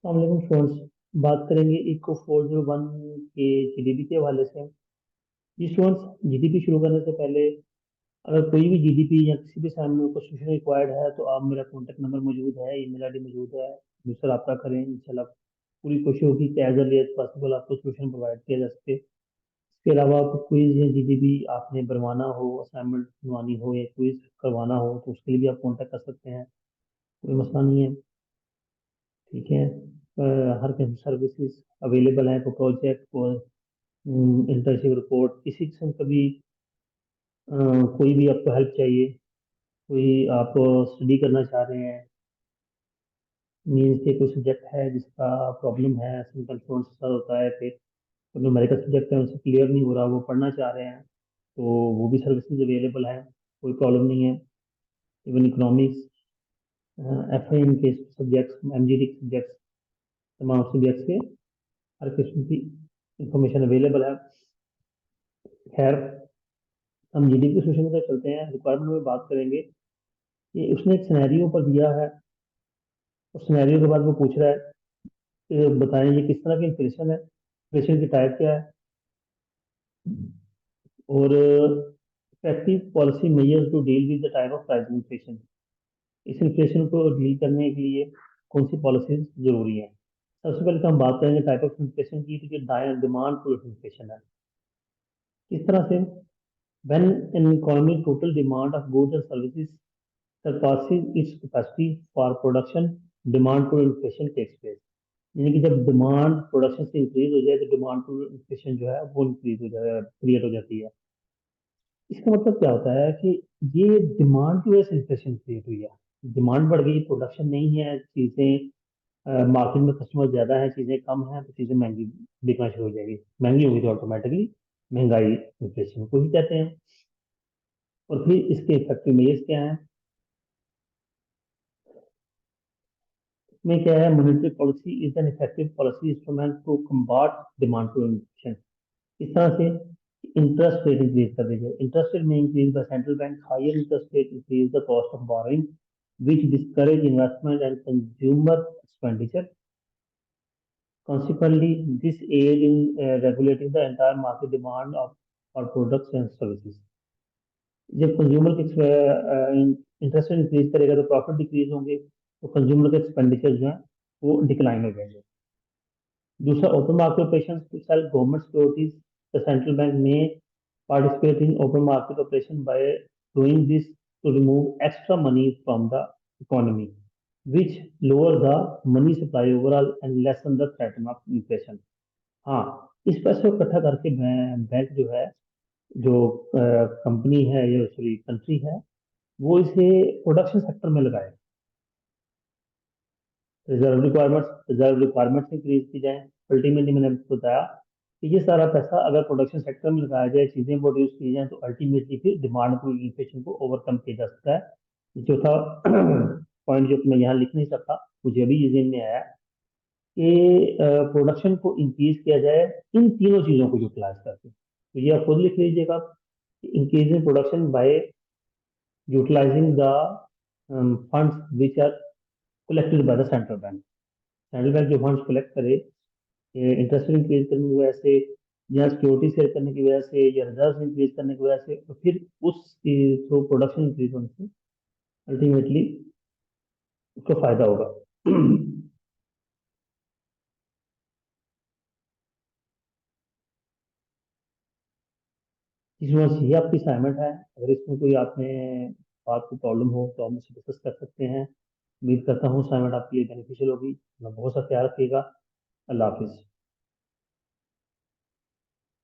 अस्सलाम स्टूडेंट्स, बात करेंगे इको 401 के जीडीपी के हवाले से। जी स्टूडेंट्स, जीडीपी शुरू करने से पहले अगर कोई भी जीडीपी या किसी भी असाइनमेंट को सोल्यूशन रिक्वायर्ड है तो आप मेरा कॉन्टैक्ट नंबर मौजूद है, ईमेल आईडी मौजूद है, मुझसे रब्ता करें। इंशाल्लाह पूरी कोशिश होगी कि एज अर्ली एज पॉसिबल आपको सोल्यूशन प्रोवाइड किया जा सके। इसके अलावा आपको क्विज या जीडीपी आपने बनवाना हो, असाइनमेंट बनवानी हो या क्विज करवाना हो तो उसके लिए भी आप कॉन्टैक्ट कर सकते हैं, कोई मसला नहीं है। ठीक है। हर किस्म सर्विसेज अवेलेबल हैं को प्रोजेक्ट को, इंटर्नशिप रिपोर्ट, किसी किस्म का भी अ, कोई भी आपको हेल्प चाहिए, कोई आप स्टडी करना चाह रहे हैं, मीन्स के कोई सब्जेक्ट है जिसका प्रॉब्लम है, सिंपल फोन से सर होता है, फिर तो जो मेडिकल सब्जेक्ट है उनसे क्लियर नहीं हो रहा, वो पढ़ना चाह रहे हैं तो वो भी सर्विसेज अवेलेबल है, कोई प्रॉब्लम नहीं है। Even economics, F I M के subjects, M G D subjects, तमाम सब्जेक्ट्स के हर किस्म की इंफॉर्मेशन अवेलेबल है। खैर, हम जीडीपी सोल्यूशन की तरफ चलते हैं। रिक्वायरमेंट में बात करेंगे कि उसने एक सिनेरियो पर दिया है। उस सिनेरियो के बाद वो पूछ रहा है कि बताएं ये किस तरह की इन्फ्लेशन है, इन्फ्लेशन की टाइप क्या है, और effective policy measures to deal with the type of price inflation. इस इन्फ्लेशन को डील करने के लिए कौन सी पॉलिसीज जरूरी है। सबसे पहले तो हम बात करेंगे टाइप ऑफ इन्फ्लेशन की, तो ये डिमांड पुल इन्फ्लेशन है। किस तरह से, when an economy total demand of goods and services surpasses its capacity for production, demand pull inflation takes place। यानी कि जब डिमांड प्रोडक्शन से इंक्रीज हो जाए तो डिमांड पुल इन्फ्लेशन जो है वो इंक्रीज हो जाए, क्रिएट हो जाती है। इसका मतलब क्या होता है कि ये डिमांड की वजह से इन्फ्लेशन क्रिएट हुई है। डिमांड बढ़ गई, प्रोडक्शन नहीं है, चीजें मार्केट में कस्टमर ज्यादा है, चीजें कम है, तो चीजें महंगी बिकना शुरू हो जाएगी। महंगी होगी तो ऑटोमेटिकली महंगाई इन्फ्लेशन को ही कहते हैं। और फिर इसके इफेक्टिव मेजर्स क्या है, में क्या है, monetary policy is an effective policy instrument to combat demand to inflation. इस तरह से इंटरेस्ट रेट इंक्रीज कर दी जाए। इंटरेस्ट रेट में increase by central bank, higher interest rate increase the cost of borrowing which discourage investment and consumer expenditure. Consequently, this aid in regulating the entire market demand of for products and services. जब consumer के interest increase करेगा तो profit decrease होंगे, तो consumer के expenditure जो है वो डिक्लाइन हो जाएंगे। दूसरा, open market operation to sell government securities. The central bank में participate in open market operation by doing this to remove extra money from the economy, which lower the money supply overall and lessen the threat of inflation। हाँ, इस पैसे को इकट्ठा करके bank जो है, जो कंपनी है या सॉरी कंट्री है, वो इसे प्रोडक्शन सेक्टर में लगाए। रिजर्व रिक्वायरमेंट्स इंक्रीज की जाए। अल्टीमेटली मैंने आपको बताया कि ये सारा पैसा अगर प्रोडक्शन सेक्टर में लगाया जाए, चीजें प्रोड्यूस की जाए, तो अल्टीमेटली फिर डिमांड को, इन्फ्लेशन को ओवरकम किया जा सकता है। चौथा पॉइंट जो मैं यहाँ लिख नहीं सकता, मुझे अभी ये ज़हन में आया कि प्रोडक्शन को इंक्रीज किया जाए इन तीनों चीजों को यूटिलाइज करके। तो ये आप खुद लिख लीजिएगा, increase in production by utilising the funds which are collected by the central bank. Central bank जो फंड्स कलेक्ट करे इंटरेस्ट इंक्रीज करने की वजह से, या सिक्योरिटी सेल करने की वजह से, या रिजर्व इंक्रीज करने की वजह से, तो फिर उस थ्रू प्रोडक्शन इंक्रीज होने से अल्टीमेटली उसको फायदा होगा। इसमें बस ये आपकी असाइनमेंट है। अगर इसमें कोई आपने बात को प्रॉब्लम हो तो आप मुझसे डिस्कस कर सकते हैं। उम्मीद करता हूँ असाइनमेंट आपके लिए बेनिफिशियल होगी। अपना बहुत सा ख्याल रखिएगा। अल्लाह हाफिज़।